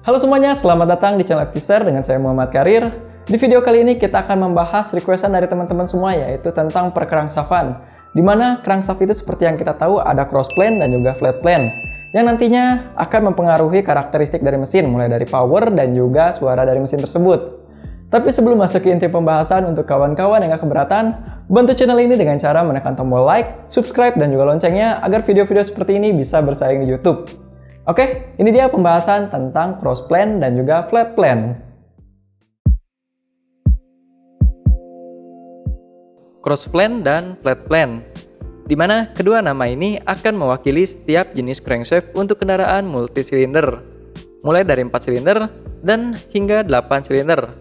Halo semuanya, selamat datang di channel Teaser dengan saya Muhammad Karir. Di video kali ini kita akan membahas requestan dari teman-teman semua, yaitu tentang perkrangsafan. Dimana crankshaft itu seperti yang kita tahu ada cross plane dan juga flat plane, yang nantinya akan mempengaruhi karakteristik dari mesin, mulai dari power dan juga suara dari mesin tersebut. Tapi sebelum masuk ke inti pembahasan, untuk kawan-kawan yang gak keberatan, bantu channel ini dengan cara menekan tombol like, subscribe, dan juga loncengnya agar video-video seperti ini bisa bersaing di YouTube. Oke, ini dia pembahasan tentang cross plane dan juga flat plane. Cross plane dan flat plane, di mana kedua nama ini akan mewakili setiap jenis crankshaft untuk kendaraan multisilinder, mulai dari 4 silinder dan hingga 8 silinder.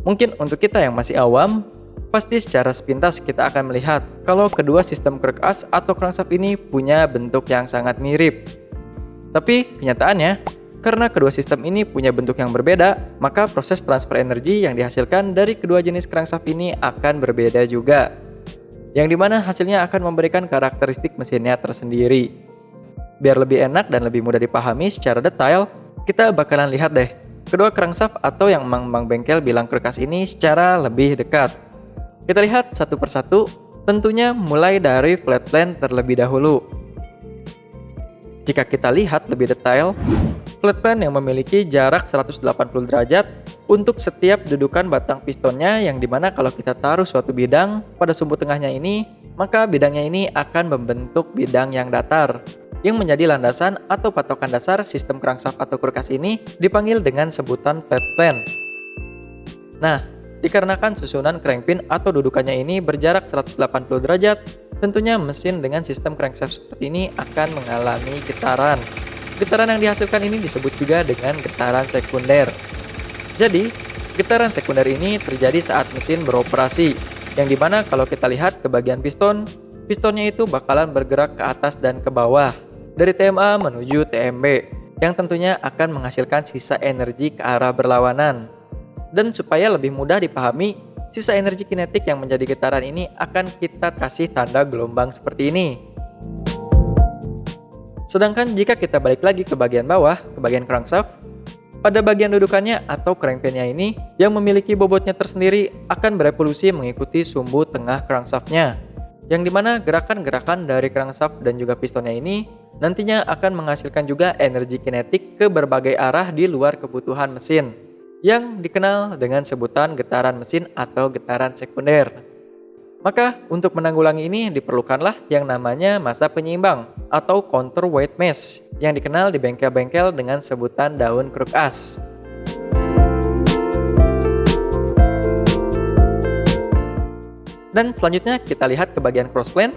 Mungkin untuk kita yang masih awam, pasti secara sepintas kita akan melihat kalau kedua sistem crank as atau crankshaft ini punya bentuk yang sangat mirip. Tapi kenyataannya, karena kedua sistem ini punya bentuk yang berbeda, maka proses transfer energi yang dihasilkan dari kedua jenis crankshaft ini akan berbeda juga. Yang dimana hasilnya akan memberikan karakteristik mesinnya tersendiri. Biar lebih enak dan lebih mudah dipahami secara detail, kita bakalan lihat deh kedua crankshaft atau yang emang bengkel bilang crank as ini secara lebih dekat. Kita lihat satu persatu, tentunya mulai dari flat plane terlebih dahulu. Jika kita lihat lebih detail, flat plane yang memiliki jarak 180 derajat untuk setiap dudukan batang pistonnya, yang dimana kalau kita taruh suatu bidang pada sumbu tengahnya ini, maka bidangnya ini akan membentuk bidang yang datar, yang menjadi landasan atau patokan dasar sistem crankshaft atau crank as ini dipanggil dengan sebutan flat plane. Nah, dikarenakan susunan crankpin atau dudukannya ini berjarak 180 derajat, tentunya mesin dengan sistem crankshaft seperti ini akan mengalami getaran. Getaran yang dihasilkan ini disebut juga dengan getaran sekunder. Jadi, getaran sekunder ini terjadi saat mesin beroperasi, yang dimana kalau kita lihat ke bagian piston, pistonnya itu bakalan bergerak ke atas dan ke bawah, dari TMA menuju TMB, yang tentunya akan menghasilkan sisa energi ke arah berlawanan. Dan supaya lebih mudah dipahami, sisa energi kinetik yang menjadi getaran ini akan kita kasih tanda gelombang seperti ini. Sedangkan jika kita balik lagi ke bagian bawah, ke bagian crankshaft, pada bagian dudukannya atau crankpinnya ini yang memiliki bobotnya tersendiri akan berevolusi mengikuti sumbu tengah crankshaftnya, yang dimana gerakan-gerakan dari crankshaft dan juga pistonnya ini nantinya akan menghasilkan juga energi kinetik ke berbagai arah di luar kebutuhan mesin, yang dikenal dengan sebutan getaran mesin atau getaran sekunder. Maka untuk menanggulangi ini diperlukanlah yang namanya massa penyeimbang atau counterweight mesh, yang dikenal di bengkel-bengkel dengan sebutan daun crank as. Dan selanjutnya kita lihat ke bagian cross plane.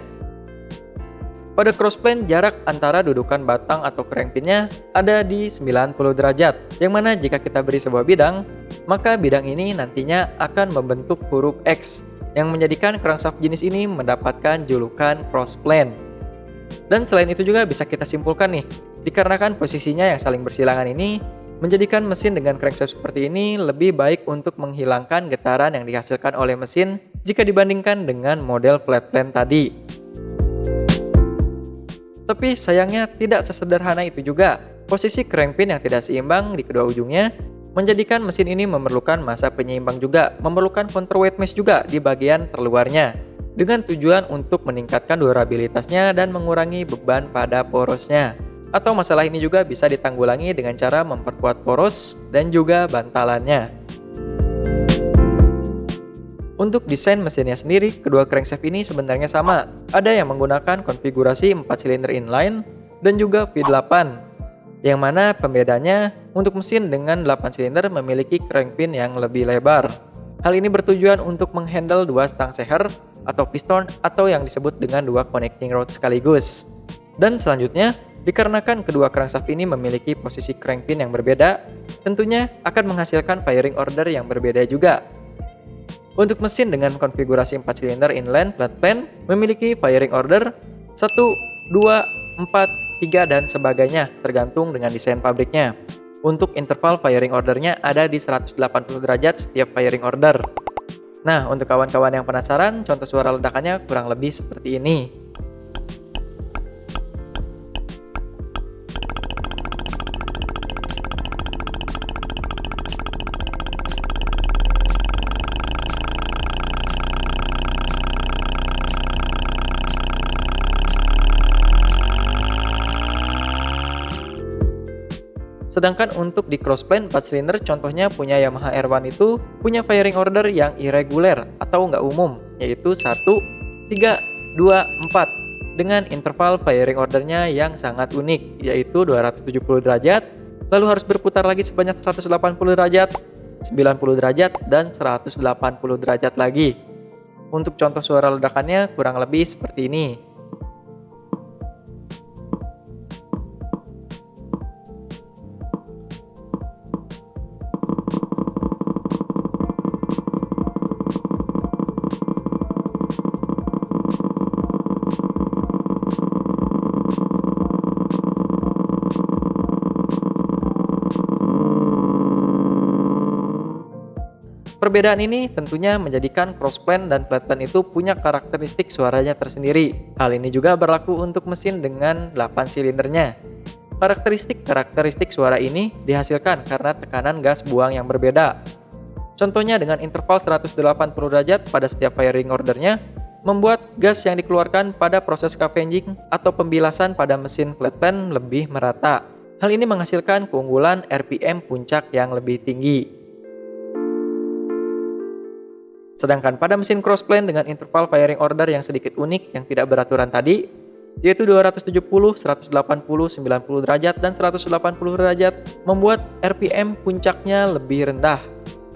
Pada cross plane, jarak antara dudukan batang atau crankpinnya ada di 90 derajat, yang mana jika kita beri sebuah bidang, maka bidang ini nantinya akan membentuk huruf X, yang menjadikan crankshaft jenis ini mendapatkan julukan cross plane. Dan selain itu juga bisa kita simpulkan nih, dikarenakan posisinya yang saling bersilangan ini, menjadikan mesin dengan crankshaft seperti ini lebih baik untuk menghilangkan getaran yang dihasilkan oleh mesin jika dibandingkan dengan model flat plane tadi. Tapi sayangnya tidak sesederhana itu juga. Posisi crankpin yang tidak seimbang di kedua ujungnya menjadikan mesin ini memerlukan massa penyeimbang juga, memerlukan counterweight mesh juga di bagian terluarnya, dengan tujuan untuk meningkatkan durabilitasnya dan mengurangi beban pada porosnya. Atau masalah ini juga bisa ditanggulangi dengan cara memperkuat poros dan juga bantalannya. Untuk desain mesinnya sendiri, kedua crankshaft ini sebenarnya sama. Ada yang menggunakan konfigurasi 4 silinder inline dan juga V8. Yang mana pembedanya untuk mesin dengan 8 silinder memiliki crankpin yang lebih lebar. Hal ini bertujuan untuk menghandle dua stang seher atau piston atau yang disebut dengan dua connecting rod sekaligus. Dan selanjutnya, dikarenakan kedua crankshaft ini memiliki posisi crankpin yang berbeda, tentunya akan menghasilkan firing order yang berbeda juga. Untuk mesin dengan konfigurasi 4 silinder inline flat plane memiliki firing order 1, 2, 4, 3, dan sebagainya tergantung dengan desain pabriknya. Untuk interval firing ordernya ada di 180 derajat setiap firing order. Nah, untuk kawan-kawan yang penasaran, contoh suara ledakannya kurang lebih seperti ini. Sedangkan untuk di crossplane 4 silinder contohnya punya Yamaha R1 itu punya firing order yang irregular atau nggak umum, yaitu 1, 3, 2, 4 dengan interval firing ordernya yang sangat unik, yaitu 270 derajat, lalu harus berputar lagi sebanyak 180 derajat, 90 derajat, dan 180 derajat lagi. Untuk contoh suara ledakannya kurang lebih seperti ini. Perbedaan ini tentunya menjadikan crossplane dan flatplane itu punya karakteristik suaranya tersendiri. Hal ini juga berlaku untuk mesin dengan 8 silindernya. Karakteristik suara ini dihasilkan karena tekanan gas buang yang berbeda. Contohnya dengan interval 180 derajat pada setiap firing ordernya, membuat gas yang dikeluarkan pada proses scavenging atau pembilasan pada mesin flatplane lebih merata. Hal ini menghasilkan keunggulan RPM puncak yang lebih tinggi. Sedangkan pada mesin crossplane dengan interval firing order yang sedikit unik yang tidak beraturan tadi, yaitu 270, 180, 90 derajat, dan 180 derajat, membuat RPM puncaknya lebih rendah,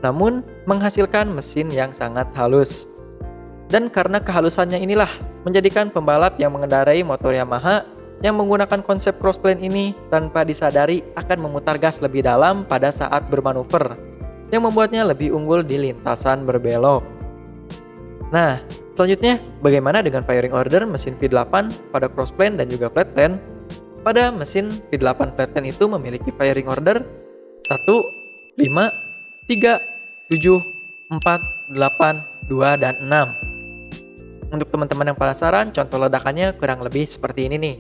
namun menghasilkan mesin yang sangat halus. Dan karena kehalusannya inilah, menjadikan pembalap yang mengendarai motor Yamaha yang menggunakan konsep crossplane ini tanpa disadari akan memutar gas lebih dalam pada saat bermanuver, yang membuatnya lebih unggul di lintasan berbelok. Nah, selanjutnya bagaimana dengan firing order mesin V8 pada crossplane dan juga flatplane? Pada mesin V8 flatplane itu memiliki firing order 1, 5, 3, 7, 4, 8, 2, dan 6. Untuk teman-teman yang penasaran, contoh ledakannya kurang lebih seperti ini nih.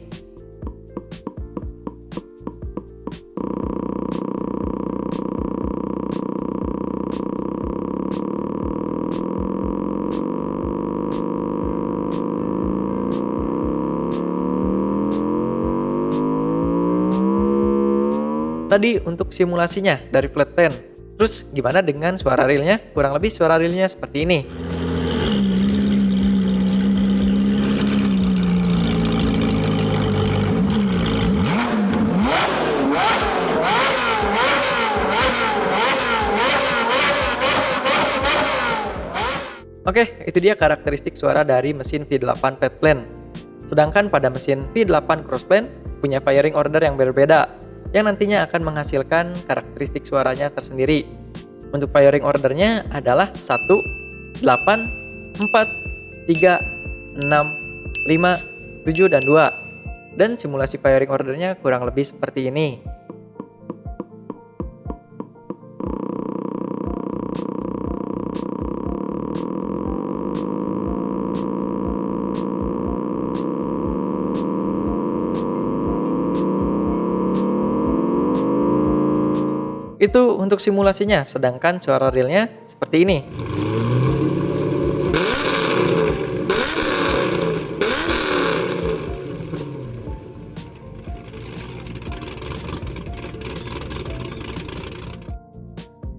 Tadi untuk simulasinya dari flatplane. Terus gimana dengan suara realnya? Kurang lebih suara realnya seperti ini. Oke, itu dia karakteristik suara dari mesin V8 flatplane. Sedangkan pada mesin V8 crossplane punya firing order yang berbeda, yang nantinya akan menghasilkan karakteristik suaranya tersendiri. Untuk firing ordernya adalah 1, 8, 4, 3, 6, 5, 7, dan 2. Dan simulasi firing ordernya kurang lebih seperti ini. Itu untuk simulasinya, sedangkan suara realnya seperti ini.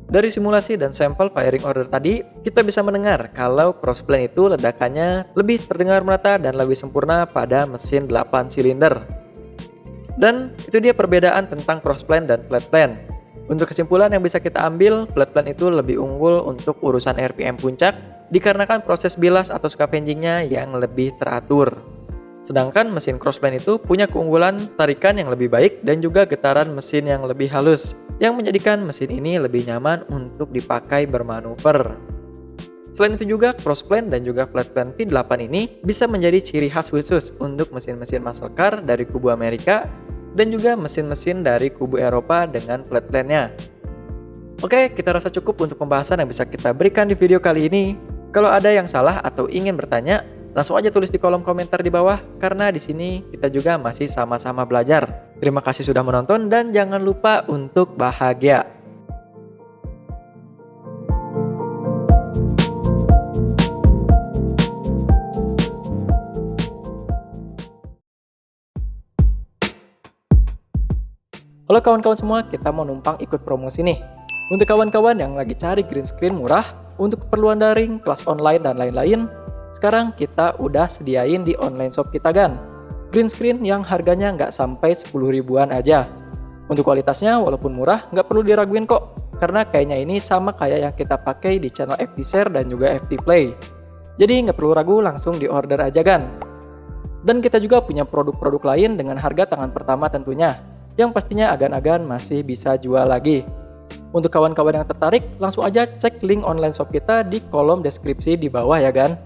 Dari simulasi dan sampel firing order tadi, kita bisa mendengar kalau crossplane itu ledakannya lebih terdengar merata dan lebih sempurna pada mesin 8 silinder. Dan itu dia perbedaan tentang crossplane dan flatplane. Untuk kesimpulan yang bisa kita ambil, flatplane itu lebih unggul untuk urusan RPM puncak dikarenakan proses bilas atau scavengingnya yang lebih teratur. Sedangkan mesin crossplane itu punya keunggulan tarikan yang lebih baik dan juga getaran mesin yang lebih halus, yang menjadikan mesin ini lebih nyaman untuk dipakai bermanuver. Selain itu juga, crossplane dan juga flatplane V8 ini bisa menjadi ciri khas khusus untuk mesin-mesin muscle car dari kubu Amerika dan juga mesin-mesin dari kubu Eropa dengan flatplane-nya. Oke, kita rasa cukup untuk pembahasan yang bisa kita berikan di video kali ini. Kalau ada yang salah atau ingin bertanya, langsung aja tulis di kolom komentar di bawah, karena di sini kita juga masih sama-sama belajar. Terima kasih sudah menonton dan jangan lupa untuk bahagia. Kalau kawan-kawan semua kita mau numpang ikut promosi nih. Untuk kawan-kawan yang lagi cari green screen murah untuk keperluan daring, kelas online dan lain-lain, sekarang kita udah sediain di online shop kita Gan. Green screen yang harganya nggak sampai 10 ribuan aja. Untuk kualitasnya walaupun murah nggak perlu diraguin kok, karena kayaknya ini sama kayak yang kita pakai di channel FT Share dan juga FT Play. Jadi nggak perlu ragu, langsung di order aja Gan. Dan kita juga punya produk-produk lain dengan harga tangan pertama tentunya, yang pastinya agan-agan masih bisa jual lagi. Untuk kawan-kawan yang tertarik, langsung aja cek link online shop kita di kolom deskripsi di bawah ya Gan.